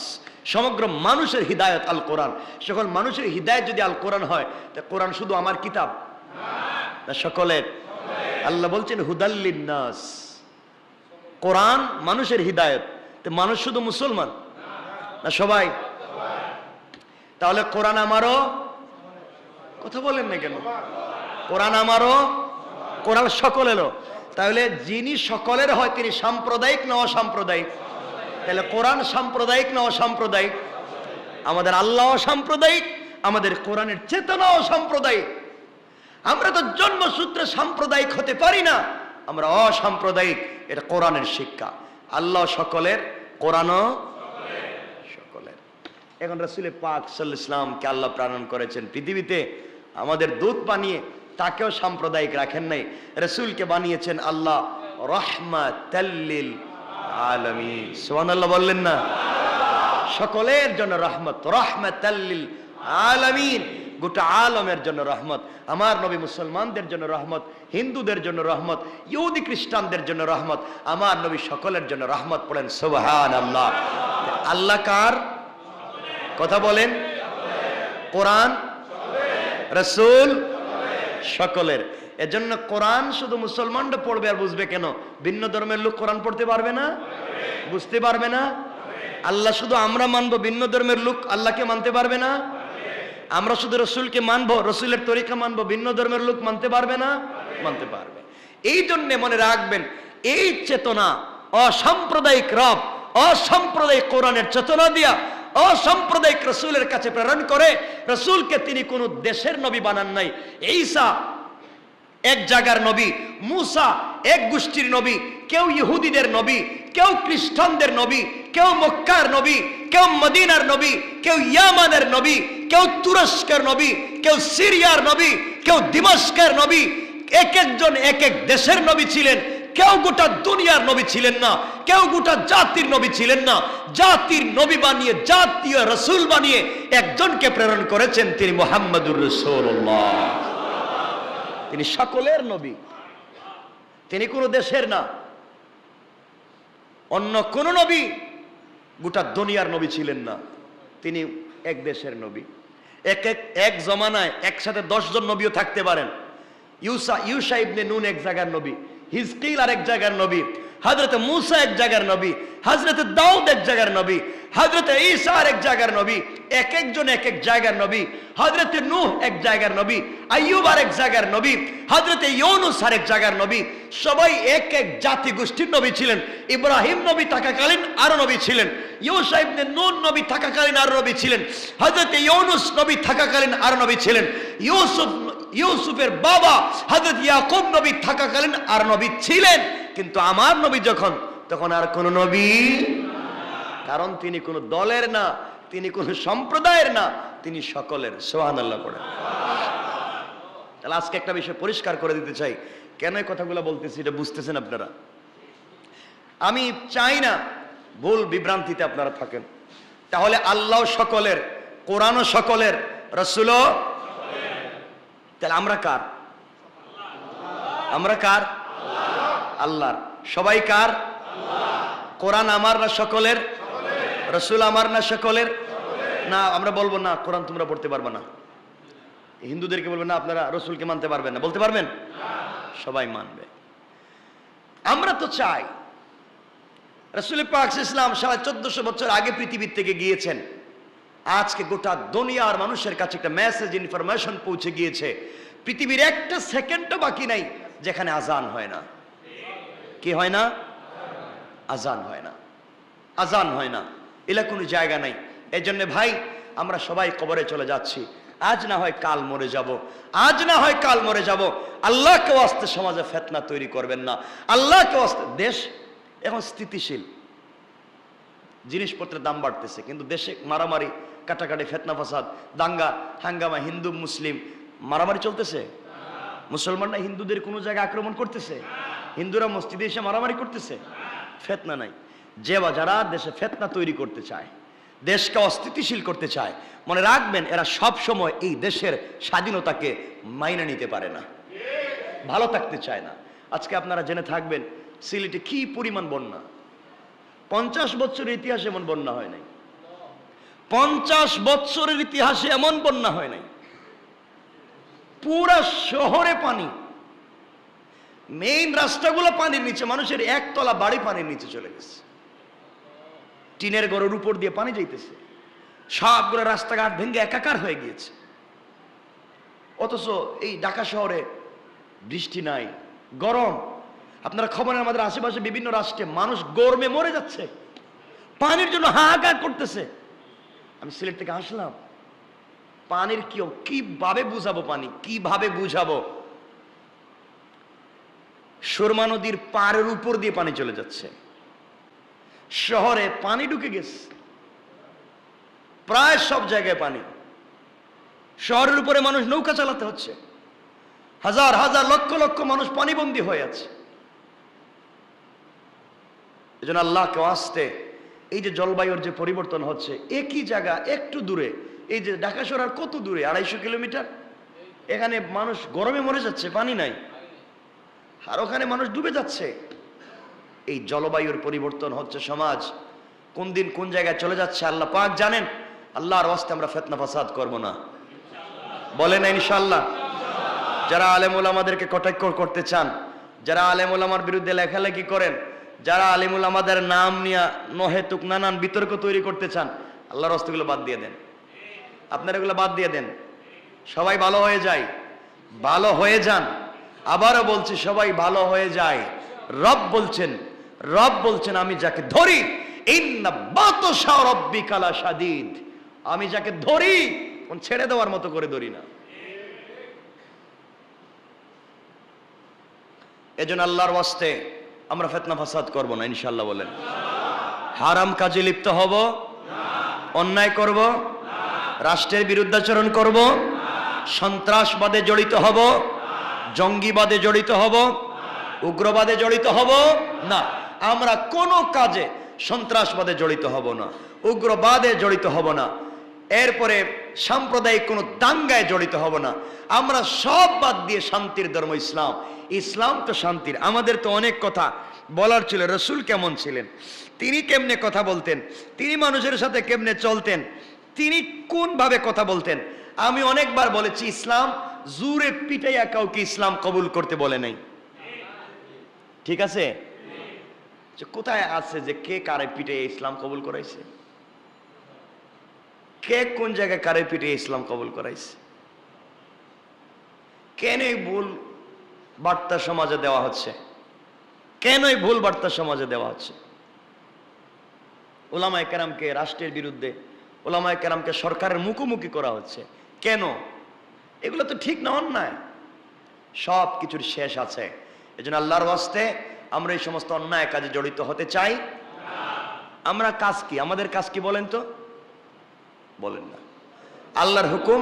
সমগ্র মানুষের হিদায়াত আল কোরআন। সকল মানুষের হিদায়াত যদি আল কোরআন হয়, তা কোরআন শুধু আমার কিতাব না সকলের? আল্লাহ বলছেন হুদাল্লিন নাস, কোরআন মানুষের হিদায়াত। তো মানুষ শুধু মুসলমান না সবাই? তাহলে কোরআন আমারও? কথা বলেন না কেন? কোরআন আমারও, কোরআন সকলেরও। তাহলে যিনি সকলের হয় তিনি সাম্প্রদায়িক না অসাম্প্রদায়িক? তাহলে কোরআন সাম্প্রদায়িক না অসাম্প্রদায়িক? আমাদের আল্লাহ অসাম্প্রদায়িক, আমাদের কোরআনের চেতনা অসাম্প্রদায়িক। আমরা তো জন্মসূত্রে সাম্প্রদায়িক হতে পারি না, আমরা অসাম্প্রদায়িক। এটা কোরআনের শিক্ষা। আল্লাহ সকলের, কোরআনও সকলের। এখন রাসূল পাক সাল্লাল্লাহু আলাইহি ওয়াসাল্লামকে আল্লাহ প্রেরণ করেছেন পৃথিবীতে আমাদের দূত বানিয়ে, তাকেও সাম্প্রদায়িক রাখেন নাই। রাসূলকে বানিয়েছেন আল্লাহ রাহমাতাল লিল আলামিন। সুবহানাল্লাহ বললেন না? সকলের জন্য রহমত, রাহমাতাল লিল আলামিন, গোটা আলমের জন্য রহমত। আমার নবী মুসলমানদের জন্য রহমত, হিন্দুদের জন্য রহমত, ইহুদি খ্রিস্টানদের জন্য রহমত, আমার নবী সকলের জন্য রহমত। পড়েন সুবহানাল্লাহ। আল্লাহ কার? কথা বলেন। কোরআন, রাসূল সকলের। এজন্য কোরআন শুধু মুসলমানরা পড়বে আর বুঝবে কেন? ভিন্ন ধর্মের লোক কোরআন পড়তে পারবে না, বুঝতে পারবে না। আল্লাহ শুধু আমরা মানবো, ভিন্ন ধর্মের লোক আল্লাহকে মানতে পারবে না। আমরা শুধু রসুলকে মানবো, রসুলের তরিকা মানবো, ভিন্ন ধর্মের লোক মানতে পারবে না, মানতে পারবে। এই জন্য মনে রাখবেন, এই চেতনা অসাম্প্রদায়িক রব, অসাম্প্রদায়িক কোরআনের চেতনা দিয়া অসাম্প্রদায়িক রসুলের কাছে প্রেরণ করে। রসুলকে তিনি কোন দেশের নবী বানান নাই। ঈসা এক জায়গার নবী, মুসা এক গোষ্ঠীর নবী, কেউ ইহুদিদের নবী, কেউ খ্রিস্টানদের নবী, কেউ মক্কার নবী, কেউ মদিনার নবী, কেউ ইয়ামানের নবী, কেউ তুরস্কের নবী, কেউ সিরিয়ার নবী, কেউ দিমাশকের নবী। এক একজন এক এক দেশের নবী ছিলেন। কেউ গোটা দুনিয়ার নবী ছিলেন না, কেউ গোটা জাতির নবী ছিলেন না। জাতির নবী বানিয়ে, জাতীয় রসুল বানিয়ে একজনকে প্রেরণ করেছেন, তিনি মুহাম্মদুর রাসূলুল্লাহ। তিনি সকলের নবী। তিনি কোনো দেশের না, অন্য কোন নবী গোটা দুনিয়ার নবী ছিলেন না। তিনি এক দেশের নবী। এক জমানায় একসাথে 10 জন নবীও থাকতে পারেন। ইউসা ইবনে নুন এক জায়গার নবী, হিজকিল আর এক জায়গার নবী, হযরত মূসা এক জায়গার নবী, হযরত দাউদ এক জায়গার নবী, হযরত ঈসা এক জায়গার নবী, এক একজন এক এক জায়গার নবী। হযরত নূহ এক জায়গার নবী, আইয়ুব আর এক জায়গার নবী, হযরত ইউনূস আর এক জায়গার নবী। সবাই এক এক জাতি গোষ্ঠীর নবী ছিলেন। ইব্রাহিম নবী থাকাকালীন আরো নবী ছিলেন, ইউসা ইবনে নুন নবী থাকাকালীন আরো নবী ছিলেন, হযরত ইউনূস নবী থাকাকালীন আরো নবী ছিলেন, ইউসুফের বাবা হযরত ইয়াকুব নবী থাকাকালীন আর নবী ছিলেন। কিন্তু আমার নবী যখন, তখন আর কোন নবী, কারণ তিনি কোন দলের না, তিনি কোন সম্প্রদায়ের না, তিনি সকলের। সুবহানাল্লাহ পড়েন। তাহলে আজকে একটা বিষয় পরিষ্কার করে দিতে চাই, কেন এই কথাগুলো বলতেছি এটা বুঝতেছেন আপনারা। আমি চাই না ভুল বিভ্রান্তিতে আপনারা থাকেন। তাহলে আল্লাহ সকলের, কোরআনও সকলের, রাসূলও। তাহলে আমরা কার? আমরা কার? আল্লাহর। সবাই কার? কোরআন আমার না সকলের? রাসূল আমার না সকলের? না আমরা বলবো না কোরআন তোমরা পড়তে পারবে না, হিন্দুদেরকে বলবেন না আপনারা রাসূলকে মানতে পারবেন না, বলতে পারবেন? সবাই মানবে। আমরা তো চাই রাসূল পাক সাল্লাল্লাহু আলাইহি ওয়াসাল্লাম 1400 বছর আগে পৃথিবীর থেকে গিয়েছেন। আজকে গোটা দুনিয়ার মানুষের কাছে একটা মেসেজ, ইনফরমেশন পৌঁছে গিয়েছে। পৃথিবীর একটা সেকেন্ডও বাকি নাই যেখানে আজান হয় না। কি হয় না? আজান হয় না, আজান হয় না, এলা কোনো জায়গা নাই। এই জন্য ভাই আমরা সবাই কবরে চলে যাচ্ছি। আজ না হয় কাল মরে যাব, আজ না হয় কাল মরে যাব। আল্লাহকে ওয়াস্তে সমাজে ফিতনা তৈরি করবেন না। আল্লাহকে ওয়াস্তে। দেশ এখন স্থিতিশীল, জিনিসপত্রের দাম বাড়তেছে, কিন্তু দেশে মারামারি, কাটাকাটি, ফিতনা ফাসাদ, দাঙ্গা হাঙ্গামা, হিন্দু মুসলিম মারামারি চলতেছে। মুসলমানরা হিন্দুদের কোনো জায়গায় আক্রমণ করতেছে, হিন্দুরা মসজিদে এসে মারামারি করতেছে, ফিতনা নাই। যারা দেশে ফিতনা তৈরি করতে চায়, দেশকে অস্থিতিশীল করতে চায়, মনে রাখবেন এরা সব সময় এই দেশের স্বাধীনতাকে মাইনে নিতে পারে না, ভালো থাকতে চায় না। আজকে আপনারা জেনে থাকবেন সিলেটে কি পরিমাণ বন্যা। 50 বছরের ইতিহাসে এমন বন্যা হয় নাই। 50 বছরের ইতিহাসে এমন বন্যা হয় নাই। পুরা শহরে পানি, মেইন রাস্তাগুলো পানির নিচে, মানুষের একতলা বাড়ি পানির নিচে চলে গেছে, টিনের ঘরের উপর দিয়ে পানি যাইতেছে, সবগুলো রাস্তাঘাট ভেঙে একাকার হয়ে গিয়েছে। অথচ এই ঢাকা শহরে বৃষ্টি নাই, গরম। আপনারা খবরে আমাদের আশেপাশে বিভিন্ন রাষ্ট্রে মানুষ গরমে মরে যাচ্ছে, পানির জন্য হাহাকার করতেছে। আমি সিলেট থেকে আসলাম, পানির কিভাবে বুঝাবো, পানি কিভাবে বুঝাবো? সুরমা নদীর পাড়ের উপর দিয়ে পানি চলে যাচ্ছে, শহরে পানি ঢুকে গেছে, প্রায় সব জায়গায় পানি। শহরের উপরে মানুষ নৌকা চালাতে হচ্ছে, হাজার হাজার লক্ষ লক্ষ মানুষ পানিবন্দী হয়ে আছে। এই জন্য আল্লাহকে আসতে, এই যে জলবায়ুর যে পরিবর্তন হচ্ছে, একই জায়গা একটু দূরে, এই যে ঢাকা শহর আর কত দূরে, 250 কিলোমিটার, এখানে মানুষ গরমে মরে যাচ্ছে, পানি নাই, আর ওখানে মানুষ ডুবে যাচ্ছে। এই জলবায়ুর পরিবর্তন হচ্ছে, সমাজ কোন দিন কোন জায়গায় চলে যাচ্ছে আল্লাহ পাক জানেন। আল্লাহর ওয়াস্তে আমরা ফিতনা ফাসাদ করব না, বলে না ইনশাআল্লাহ। যারা আলেম ওলামাদেরকে কটাক্ষ করতে চান, যারা আলেম ওলামার বিরুদ্ধে লেখালেখি করেন, যারা আলেম ওলামাদের নাম নিয়ে নহেতুক নানান বিতর্ক তৈরি করতে চান, আল্লাহর ওয়াস্তেগুলো বাদ দিয়ে দেন, আপনারা এগুলো বাদ দিয়ে দেন। সবাই ভালো হয়ে যায়, ভালো হয়ে যান। আবারও বলছি, সবাই ভালো হয়ে যায়। রব বলছেন আমি যাকে ধরি, ইন্না বাতশা রাব্বিকা লাশাদীদ, আমি যাকে ধরি কোন ছেড়ে দেওয়ার মতো করে ধরি না। এজন্য আল্লাহর ওয়াস্তে আমরা ফিতনা ফাসাদ করব না ইনশাআল্লাহ। বলেন হারাম কাজে লিপ্ত হব, অন্যায় করব, রাষ্ট্রের বিরুদ্ধাচরণ করব, সন্ত্রাসবাদে জড়িত হব, জঙ্গিবাদে জড়িত হব, উগ্রবাদে জড়িত হব না। আমরা কোনো কাজে সন্ত্রাসবাদে জড়িত হব না, উগ্রবাদে জড়িত হব না। এরপরে সাম্প্রদায়িক কোনো দাঙ্গায় জড়িত হব না। আমরা সব বাদ দিয়ে শান্তির ধর্ম ইসলাম। ইসলাম তো শান্তির। আমাদের তো অনেক কথা বলার ছিল। রসুল কেমন ছিলেন, তিনি কেমনে কথা বলতেন, তিনি মানুষের সাথে কেমনে চলতেন, তিনি কোন ভাবে কথা বলতেন। আমি অনেকবার বলেছি, ইসলাম জোরে পিটাইয়া কাউকে ইসলাম কবুল করতে বলে নাই। ঠিক আছে, কোথায় আছে যে কে কারে পিটাইয়া ইসলাম কবুল করাইছে? কে কোন জায়গায় কারে পিটাইয়া ইসলাম কবুল করাইছে? কেন এই ভুল বার্তা সমাজে দেওয়া হচ্ছে? কেন এই ভুল বার্তা সমাজে দেওয়া হচ্ছে? ওলামায়ে কেরামকে রাষ্ট্রের বিরুদ্ধে, ওলামায়ে কেরামকে সরকারের মুখোমুখি করা হচ্ছে কেন? এগুলো তো ঠিক না, অন্যায়। সব কিছুর শেষ আছে। এজন্য আল্লাহর ওয়াস্তে আমরা এই সমস্ত অন্যায় কাজে জড়িত হতে চাই। আমরা কাজ কি, আমাদের কাজ কি বলেন তো? বলেন না। আল্লাহর হুকুম,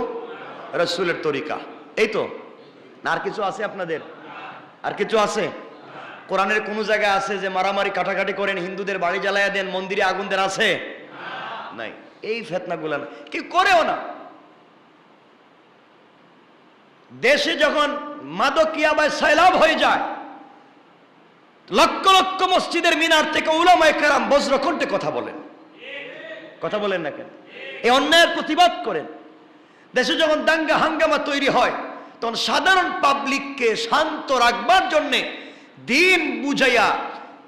রাসূলের তরিকা, এই তো। না আর কিছু আছে আপনাদের? আর কিছু আছে? কোরআনের কোন জায়গায় আছে যে মারামারি কাটাকাটি করেন, হিন্দুদের বাড়ি জ্বালায়া দেন, মন্দিরে আগুন দেন? আছে? নাই। এই ফিতনাগুলো না, কি করেও না। দেশে যখন মাদকিয়া বা সয়লাব হয়ে যায়, লক্ষ লক্ষ মসজিদের মিনার থেকে উলামায়ে কেরাম বজ্রকণ্ঠে কথা বলেন। কথা বলেন না কেন? এই অন্যায়ের প্রতিবাদ করেন। দেশে যখন দাঙ্গা হাঙ্গামা তৈরি হয়, তখন সাধারণ পাবলিককে শান্ত রাখবার জন্যে দিন বুঝাইয়া,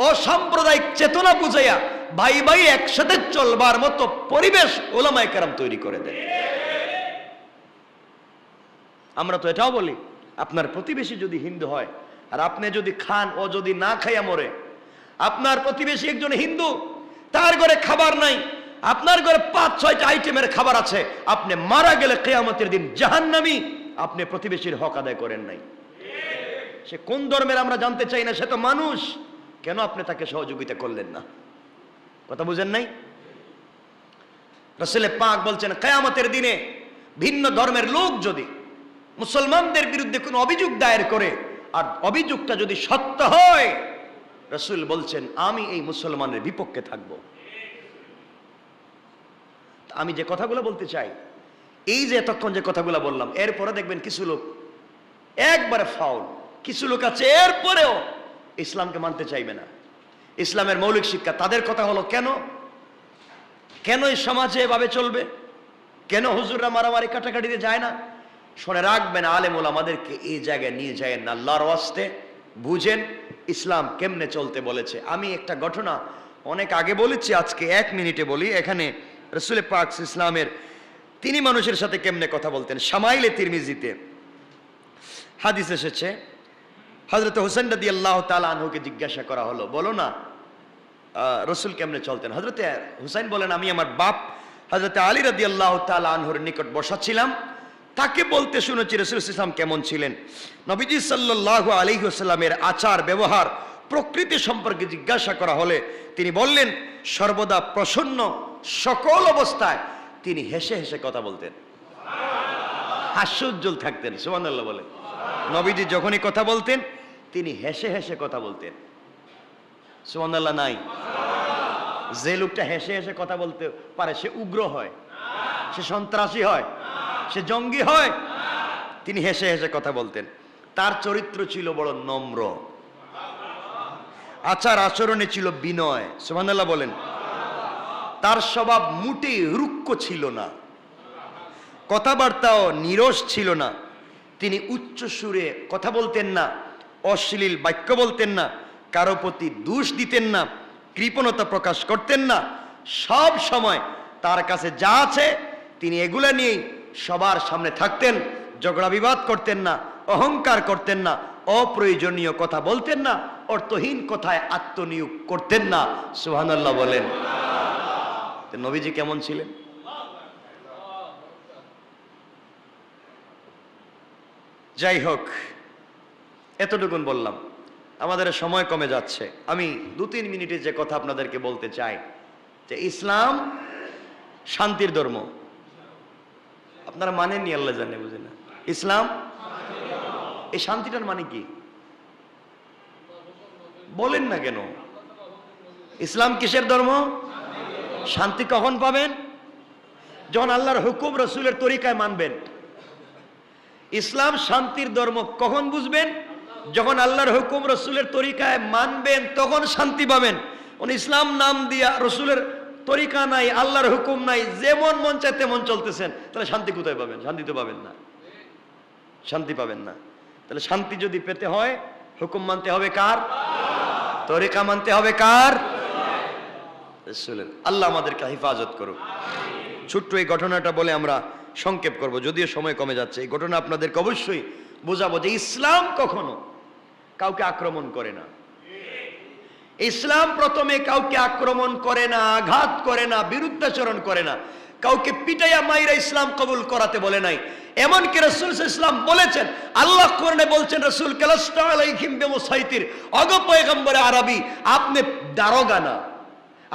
অসাম্প্রদায়িক চেতনা বুঝাইয়া ভাই ভাই একসাথে চলবার মতো পরিবেশ উলামায়ে কেরাম তৈরি করে দেন। আমরা তো এটাও বলি, আপনার প্রতিবেশী যদি হিন্দু হয় আর আপনি যদি খান, ও যদি না খাইয়া মরে, আপনার প্রতিবেশী একজন হিন্দু, তার ঘরে খাবার নাই, আপনার ঘরে ৫-৬টা আইটেমের খাবার আছে, আপনি মারা গেলে কিয়ামতের দিন জাহান্নামী। আপনি প্রতিবেশীর হক আদায় করেন নাই। সে কোন ধর্মের আমরা জানতে চাই না, সে তো মানুষ। কেন আপনি তাকে সহযোগিতা করলেন না? কথা বুঝেন নাই? রাসূল পাক বলছেন, কিয়ামতের দিনে ভিন্ন ধর্মের লোক যদি মুসলমানদের বিরুদ্ধে কোনো অভিযোগ দায়ের করে, আর অভিযোগটা যদি সত্য হয়, রাসূল বলছেন আমি এই মুসলমানের বিপক্ষে থাকব। আমি যে কথাগুলো বলতে চাই, এই যে এতক্ষণ যে কথাগুলো বললাম, এরপরে দেখবেন কিছু লোক একবারে ফাউল, কিছু লোক আছে এরপরেও ইসলামকে মানতে চাইবে না। ইসলামের মৌলিক শিক্ষা তাদের কথা হলো, কেন এই সমাজে এভাবে চলবে? কেন হুজুররা মারামারি কাটাকাটিতে যায় না? শুনে রাখবেন, আলেম ওলামাদেরকে এই জায়গায় নিয়ে যায় না। আল্লাহর ওয়াস্তে বুঝেন ইসলাম কেমনে চলতে বলেছে। আমি একটা ঘটনা অনেক আগে বলেছি, আজকে 1 মিনিটে বলি। এখানে রাসূল পাক ইসলামের তিনি মানুষের সাথে কেমনে কথা বলতেন। শামাইলে তিরমিজিতে হাদিস এসেছে, হযরত হুসাইন রাদিয়াল্লাহু তাআলা আনহুকে জিজ্ঞাসা করা হলো, বলো না রাসূল কেমনে চলতেন? হযরত হুসাইন বলেন, আমি আমার বাপ হযরত আলী রাদিয়াল্লাহু তাআলা আনহুর নিকট বসা ছিলাম, তাকে বলতে শুনেছি রাসূল ইসলাম কেমন ছিলেন। নবীজি সাল্লাল্লাহু আলাইহি ওয়াসাল্লামের আচার ব্যবহার প্রকৃতি সম্পর্কে জিজ্ঞাসা করা হলে তিনি বললেন, সর্বদা প্রসন্ন, সকল অবস্থায় তিনি হেসে হেসে কথা বলতেন, হাস্যোজ্জ্বল থাকতেন। সুবহানাল্লাহ বলেন। নবীজি যখনই কথা বলতেন তিনি হেসে হেসে কথা বলতেন। সুবহানাল্লাহ নাই? যে লোকটা হেসে হেসে কথা বলতে পারে সে উগ্র হয়, সে সন্ত্রাসী হয়, সে জঙ্গি হয়? তিনি হেসে হেসে কথা বলতেন। তার চরিত্র ছিল বড় নম্র, আচার আচরণে ছিল বিনয়। সুবহানাল্লাহ বলেন। তার স্বভাব মোটেই রুক্ষ ছিল না, কথাবার্তাও নিরস ছিল না। তিনি উচ্চ সুরে কথা বলতেন না, অশ্লীল বাক্য বলতেন না, কারো প্রতি দোষ দিতেন না, কৃপণতা প্রকাশ করতেন না। সব সময় তার কাছে যা আছে তিনি এগুলা নিয়েই সবার সামনে থাকতেন। ঝগড়া বিবাদ করতেন না, অহংকার করতেন না, অপ্রয়োজনীয় কথা বলতেন না, অর্থহীন কথায় আত্মনিয়োগ করতেন না। সুবহানাল্লাহ বলেন। নবীজি কেমন ছিলেন? যাই হোক, এতটুকুন বললাম, আমাদের সময় কমে যাচ্ছে। আমি 2-3 মিনিটে যে কথা আপনাদেরকে বলতে চাই, যে ইসলাম শান্তির ধর্ম। আপনারা মানেননি, আল্লাহ জানে, বুঝে না। ইসলাম এই শান্তিটার মানে কি বলেন না কেন? ইসলাম কিসের ধর্ম? শান্তি কখন পাবেন? যখন আল্লাহর হুকুম রসুলের তরিকায় মানবেন। ইসলাম শান্তির ধর্ম কখন বুঝবেন? যখন আল্লাহর হুকুম রসুলের তরিকায় মানবেন, তখন শান্তি পাবেন। ইসলাম নাম দিয়া রসুলের তরিকা নাই, আল্লাহর হুকুম নাই, যেমন মন চায় তেমন চলতেছেন, তাহলে শান্তি কোথায় পাবেন? শান্তি তো পাবেন না, শান্তি পাবেন না। তাহলে শান্তি যদি পেতে হয়, হুকুম মানতে হবে কার? তরিকা মানতে হবে কার? রাসূলের। আল্লাহ আমাদেরকে হেফাজত করুক। ছোট্ট এই ঘটনাটা বলে আমরা সংক্ষেপ করব, যদিও সময় কমে যাচ্ছে। এই ঘটনা আপনাদেরকে অবশ্যই বোঝাবো যে ইসলাম কখনো কাউকে আক্রমণ করে না। ইসলাম প্রথমে কাউকে আক্রমণ করে না, আঘাত করে না, বিরুদ্ধাচরণ করে না, কাউকে পিটাইয়া মাইরা ইসলাম কবুল করাতে বলে নাই। এমনকি রাসূল ইসলাম বলেছেন, আল্লাহ কোরআনে বলছেন, রাসূল কালাস্তা আলাইহিম বিমুসাইতির, অগো পয়গম্বরে আরবি, আপনি দারোগা না,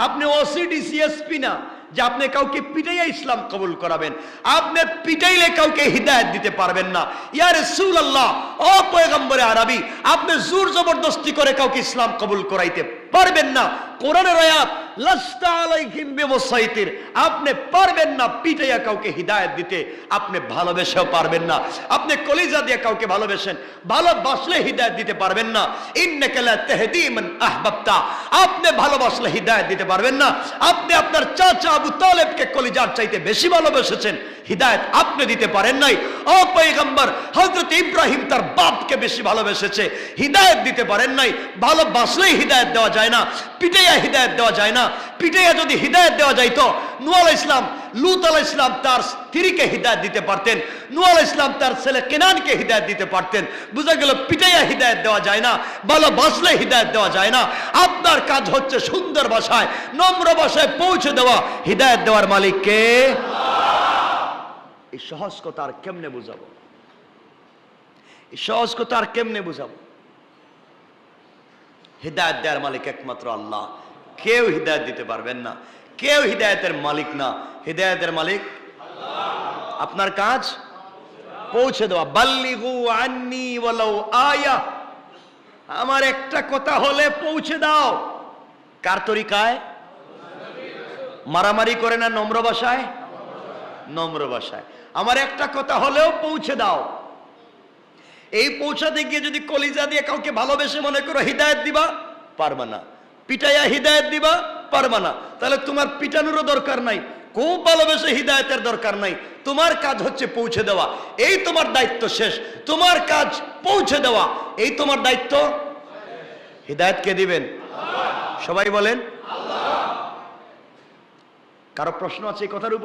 আপনি ওসিডি সিএসপি না যে আপনি কাউকে পিটাইয়া ইসলাম কবুল করাবেন। আপনি পিটাইলে কাউকে হিদায়াত দিতে পারবেন না। ইয়া রাসূলুল্লাহ, ও পয়গম্বরে আরবি, আপনি জোর জবরদস্তি করে কাউকে ইসলাম কবুল করাইতে পারবেন না। কোরআনের আয়াত, লাস্তা আলাইহিম বিমুসাইতির, আপনি পারবেন না পিটাইয়া কাউকে হিদায়াত দিতে, আপনি ভালোবেসেও পারবেন না। আপনি কলিজা দিয়ে কাউকে ভালোবেসেন, ভালোবাসলে হিদায়াত দিতে পারবেন না। ইন্নাকা লা তাহদি মান আহবাবতা, আপনি ভালোবাসলে হিদায়াত দিতে পারবেন না। আপনি আপনার চাচা আবু তালেবকে কলিজার চাইতে বেশি ভালোবেসেছেন, হিদায়াত আপনি দিতে পারেন নাই। ও পয়গম্বর, হযরত ইব্রাহিম তার বাপকে বেশি ভালোবেসেছে, হিদায়াত দিতে পারেন নাই। ভালোবাসলেই হিদায়াত দেওয়া যায় না, পিটাইয়া হিদায়াত দেওয়া যায় না। পিটাইয়া যদি হিদায়াত দেওয়া যাইতো, নূহ আলাইহিস সালাম, লূত আলাইহিস সালাম তার স্ত্রীকে হিদায়াত দিতে পারতেন, নূহ আলাইহিস সালাম তার ছেলে কেনানকে হিদায়াত দিতে পারতেন। বুঝা গেল পিটাইয়া হিদায়াত দেওয়া যায় না, ভালোবাসলে হিদায়াত দেওয়া যায় না। আপনার কাজ হচ্ছে সুন্দর ভাষায়, নম্র ভাষায় পৌঁছে দেওয়া। হিদায়াত দেওয়ার মালিক কে? এই সহজ কথা আর কেমনে বুঝাবো? এই সহজ কথা আর কেমনে বুঝাবো? হিদায়াত দেওয়ার মালিক একমাত্র আল্লাহ। কেউ হিদায়াত দিতে পারবেন না, কেউ হিদায়াতের মালিক না। হিদায়াতের মালিক আল্লাহ। আপনার কাজ পৌঁছে দেওয়া। বাল্লিগু আন্নি ওয়ালাউ আয়া, আমার একটা কথা হলে পৌঁছে দাও। কার তরিকায়? মারামারি করে না, নম্র ভাষায়? নম্র ভাষায়। আমার একটা কথা হলেও পৌঁছে দাও। এই পৌঁছাতে গিয়ে যদি কলিজা দিয়ে কাউকে ভালোবেসে মনে করো হিদায়াত দিবা, পারবা না। পিটাইয়া হিদায়াত দিবা, পারবা না। তাহলে তোমার পিটানোরও দরকার নাই, খুব ভালোবেসে হিদায়াতের দরকার নাই। তোমার কাজ হচ্ছে পৌঁছে দেওয়া, এই তোমার দায়িত্ব শেষ। তোমার কাজ পৌঁছে দেওয়া, এই তোমার দায়িত্ব। হিদায়াত কে দিবেন? সবাই বলেন। কারো প্রশ্ন আছে এই কথার উপর?